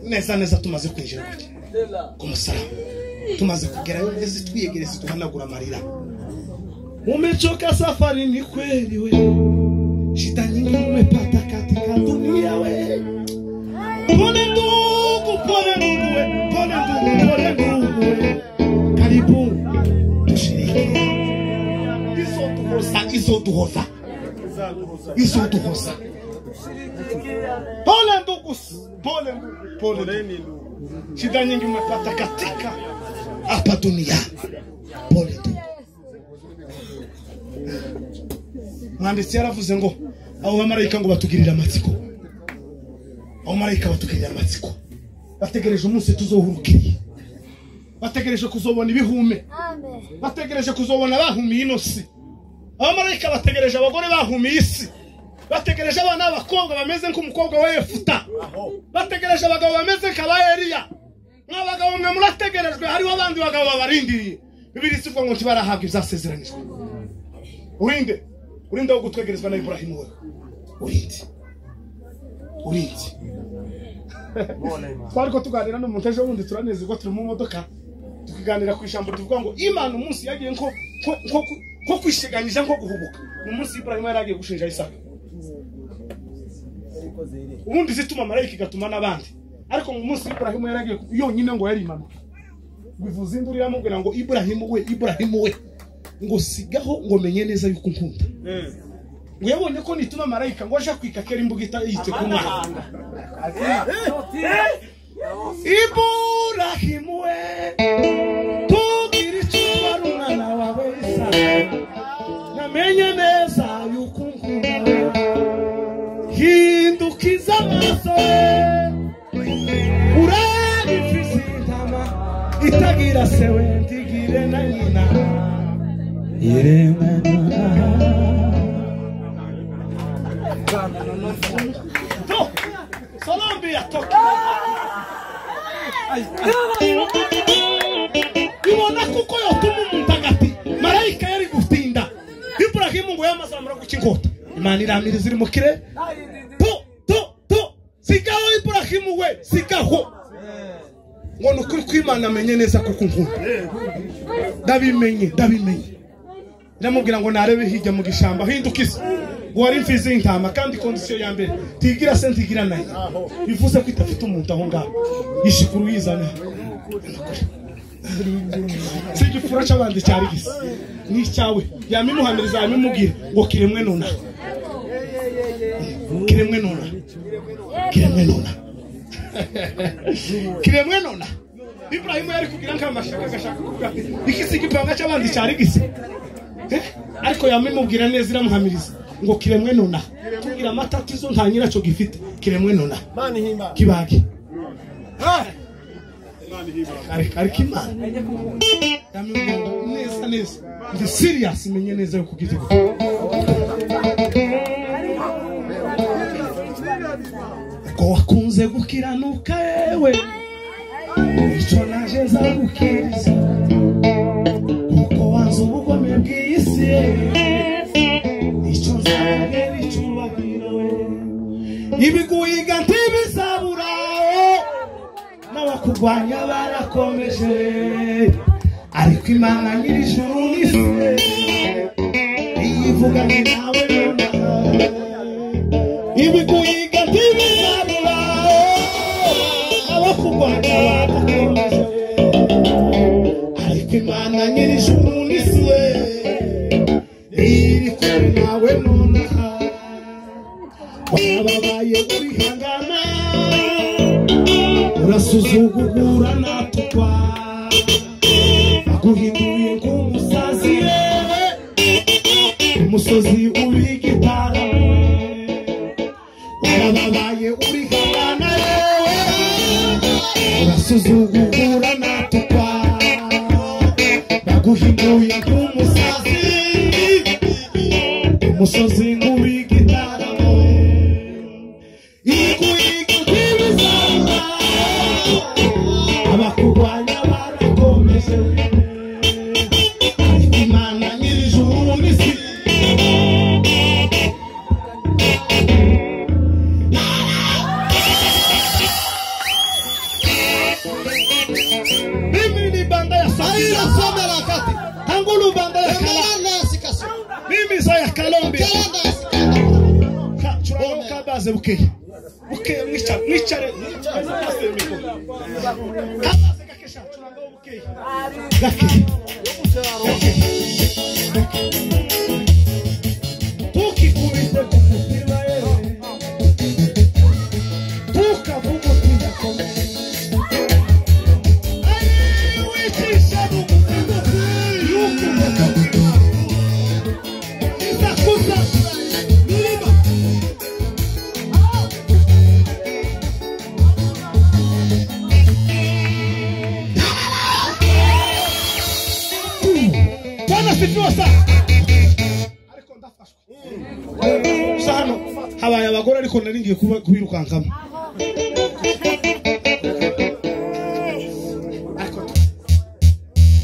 Neza tumaze kwinjira kumusaraba, tumaze kugerayo ngeze twiyegereza tuhanagura amarira. Umechoka safari ni kweli we, shida nyingi umepata katika dunia we. Pole ndugu we, karibu tushiriki izo duhoza. Pole ndugu, shida nyingi umepata katika hapa dunia. Pole ndugu. Mwanditsi yaravuze ngo abo bamarayika ngo batugirira amatsiko, abo marayika batugirira amatsiko, bategereje umunsi tuzohurukiriye, bategereje kuzobona ibihume, bategereje kuzobona bahumiye inosi. Abo marayika bategereje abagore bahumiye isi, bategereje abana b'abakobwa bameze nk'umukobwa wa Yefuta, bategereje abagabo bameze nk'aba Eliya. Nk'abagabo mwe murategerejwe, hariho abandi bagabo babarindiriye. Bibiri sivuga ngo ntibarahabwa ibyasezeranijwe. Urinde wo gutwegerezwa na Ibrahimu we. Urinde. Twariko tuganira no munteje wundi turanezerwa turi mu modoka tukiganira ku ijambo tuvuga ngo Imana umunsi yagiye nko kwishiganyije nko guhubuka. Umunsi Ibrahimu yaragiye gushinja Isaka. Ubundi zituma marayika igatuma n'abandi. Ariko mu munsi Ibrahimu yaragiye yonyine ngo yari Imana. Bivuze induru yamubwira ngo Ibrahimu we ngo sigaho ngo menye neza yuko nkunda. Ngo yabonye ko nituma marayika ngo aje kwikakera imbugita yite ku mwana. Ibrahimu we tugira icyo umwana wawe Isaka, namenye neza yuko nkunda. Hindukiza amaso urabifise intama itagira sewe ntigire na nyina. Colombia toka. Ibona kuko yotumu mutagati marayika yari gutinda. Ibrahimu ngo yamazamura gukingota. Imana iramira ziri mu kire. Sigaho Ibrahimu we, sigaho. Ngo nukuri kw'Imana amenye neza kuko nkunda. Ndabimenye. Ndamubwira ngo narebe hirya mu gishamba hindukiza. Wari mfize intama kandi kondisiyo ya mbere tigira se ntigira nayo. Bivuze ko itafite umuntu aho ngaho. Yishikuru yizana. Sigifura cy'abandi cyari gisa. Ni cyawe. Yamimuhamiriza yamimubwira ngo kiremwe nona. Ibrahimu yari kugira nk'amashaka gashaka kuvuga iki gipanga cy'abandi cyari gisa. Ariko yamimubwira neza iramuhamiriza ngo kiremwe nona. Kugira amatatizo nta nyiracyo gifite kiremwe nona. Kibage. ariko imana neza neza ndi serious menye neza yuko ugite ko wakunze gukiranuka yewe icyo naje nzagukiriza kuko wanze ubugome bw'isi icyo nzababwira icyo ubabwira we ibiguhiga ntibizabura n'abakurwanya barakomeje ariko imana nyir'ijuru n'isi iyivuganye nawe ibiguhiga ntibizabura n'abakurwanya barakomeje ariko imana nyir'ijuru n'isi iri kumwe nawe nonaha warababaye urihangana urasuzugura natukwa aguhinduye nk'umusazi umusozi w'igitaramu warababaye urihangana urasuzugura natukwa aguhinduye nk'umusazi umusozi w'igitaramu abakurwanya barakomeje imana nyir'ijuru n'isi mimi ni banda ya Samira Samira kati tangulu banda ya Kalana sikasi mimi za ya Kalombi churaroka baze buke mwicare tukikubise kumutima tukavuga tuyakomeye wicisha bumutima yukumoka izakuza milima Situa sana ariko ndafashwe sano habaye abagore ariko naringiye kubirukankamo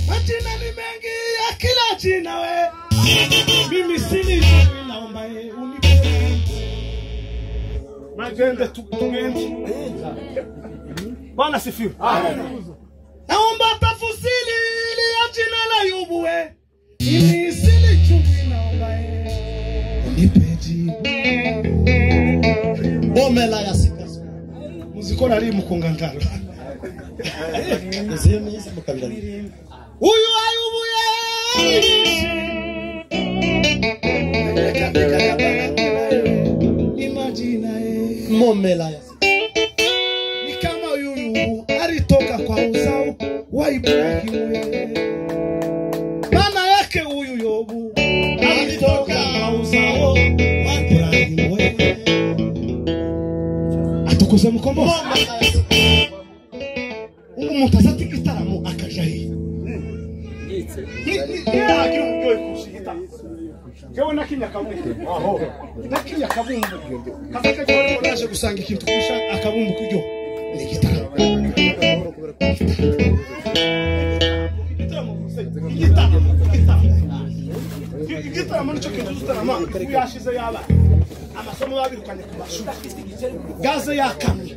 Majina ni mengi ya kila jina we mimi sini naomba unipe magende tugende Bwana sifiwe naomba tafusili ili ya jina la Ayubu we ini sili chumbi naomba unipeji bomela ya sikasi muzikora ari mukongangalo zemi mukangalo uyu Ayubu ye imagine momela ya ni kama yuyu alitoka kwa uzao wa Ibrahimu maana yake huyu Yobu alitoka kwa uzao wa Ibrahimu atukuze mukombo umuntu azati gitaramo akaja hii ya kiyo kushita kewe nakinya kabumbu aho nakinya kabumbu kazaka jore naje gusanga ikintu kusha akabumbu kujyo ni gitaramo igitaramo nicyo kintu tutarama yashize yaba amasomo babirukanye ku mashuri gaze yakamye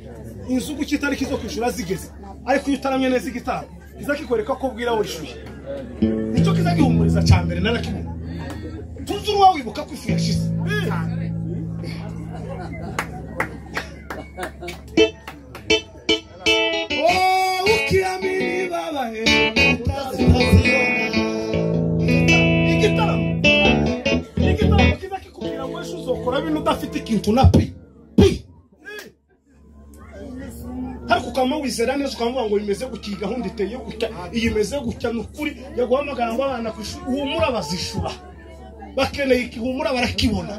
inzugu kitari kizo kwishura zigeze ariko utaramye neza igitaramo izakikwereka ko bwira wishuye nicyo kizagihumuriza cyambere narakibona tuzuru wawe wibuka kwifu yashize ukiamini baba igitaramo kiza kikubwira ngo ejo uzokora bintu udafite ikintu na pi ariko kama wizera neza ukamvuga ngo imeze gukiga gahunda iteye gutya iyimeze gutya n'ukuri yaguhamagara ngo abana kwishuri uhumura bazishura bakeneye ikihumura barakibona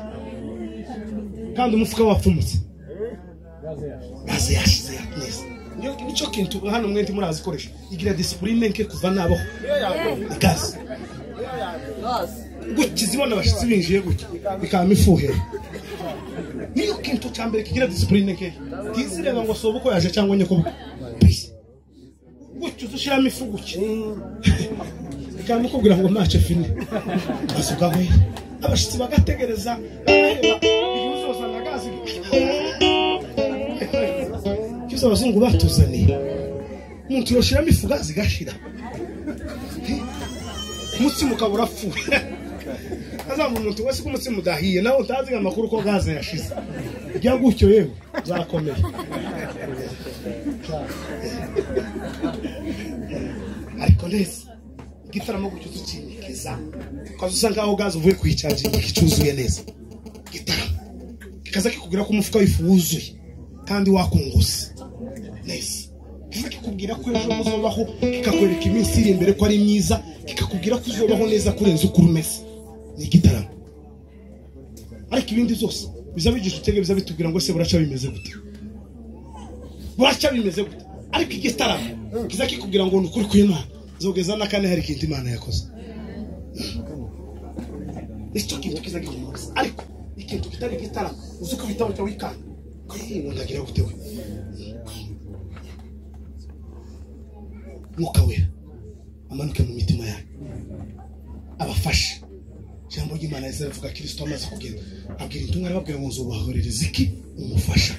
kandi umufuka wapfumutse gaze yashize neza nico kintu hano mwenti murazikoresha igira discipline nke kuva nabo ikaze gukizibona bashitsi binjiye guki bikamifuhe niyo kintu cyambere kigira discipline nke kizireba ngo sobuko yaje cyangwa nyeko guki uzushira mifuguki kamukubwira ngo match fini asuka we abashitsi bagategereza ibizoza nagazi kizo bazungu batuzaniye umuntu yoshira mifuga zigashira umutsima ukabura fu azamu umuntu wese ko umutsima udahiye nawe utazi amakuru ko gaze yashize ijya gutyo yewe zakomeye ariko neza gitaramo gutyo tukinyikiza kazo usanga aho gaze uvuye kwicaje kicuzuye neza gitaramo kikaza kikubwira ko umufuka wifuzuye kandi wakunguse neza kikubwira ko ejo muzobaho kikakwereka iminsi iri imbere ko ari myiza kikakubwira ko uzobaho neza kurenza uko urumeze ni gitaramo ariko ibindi zose bizabigisha utege bizabitubwira ngo se buraca bimeze gute ariko igitaramo kiza kikubwira ngo nukuri kw'Imana zogeza nakane hari kintu Imana yakoze icyo kintu kiza gihumuriza ariko ikintu kitari gitaramo uzuko bitabo cyo wikanga umuntu agira gutewe Mwuka Wera amanuke mu mitima yanyu abafashe jambo ry'Imana rizavuga Kristo amaze kugenda abwira intumwa arababwira ngo nzobahorereza iki umufasha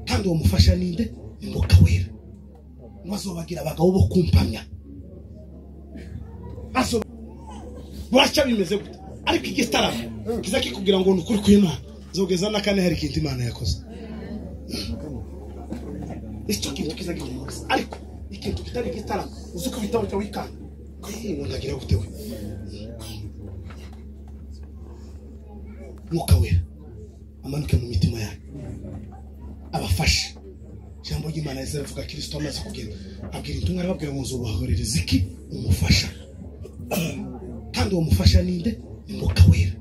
kandi uwo mufasha ninde ni Mwuka Wera mwazobagira abagabo bo kumpamya aso buraca bimeze gute ariko igitaramo kiza kikubwira ngo nukuri kw'Imana zogeza nakane hari kintu Imana yakoze icyo kintu kiza gihumuriza ariko ikintu kitari gitaramo uzuko bitabo cyo wikanga umuntu agira gutewe Mwuka Wera amanuke mu mitima yanyu abafashe jambo ry'Imana rizavuga Kristo amaze kugenda abwira intumwa arababwira ngo nzobahorereza iki umufasha kandi uwo mufasha ninde ni Mwuka Wera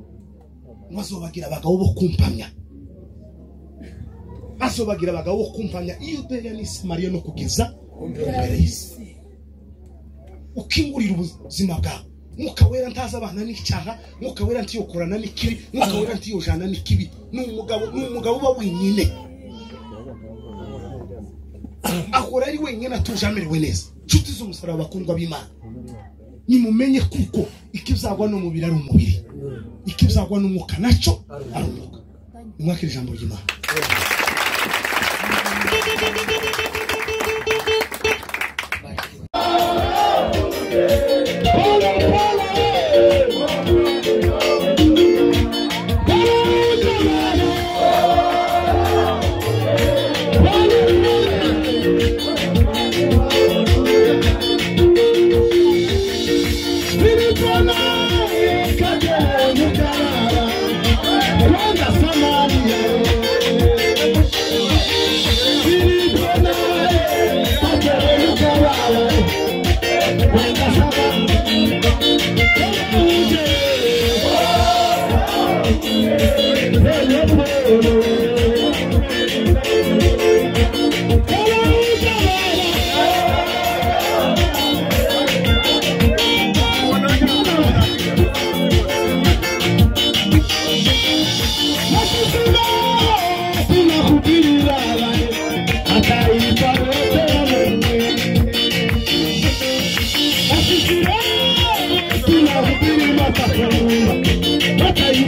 mwazobagira abagabo bo kumpamya azobagira abagabo bo kumpamya iyo Beya ni Samariya no kugeza imbere y'isi ukingurira ubuzima bwawe Mwuka Wera ntaza abana n'icyaha Mwuka Wera ntiyokorana n'ikibi Mwuka Wera ntiyojana n'ikibi n'umugabo uba wenyine ahora ari wenyine atuje amerewe neza nshuti z'umusaraba bakundwa b'Imana nimumenye kuko ikizagwa no mubiri ari umubiri ikizagwa n'umwuka naco ari umwuka mwakira ijambo ry'Imana What are you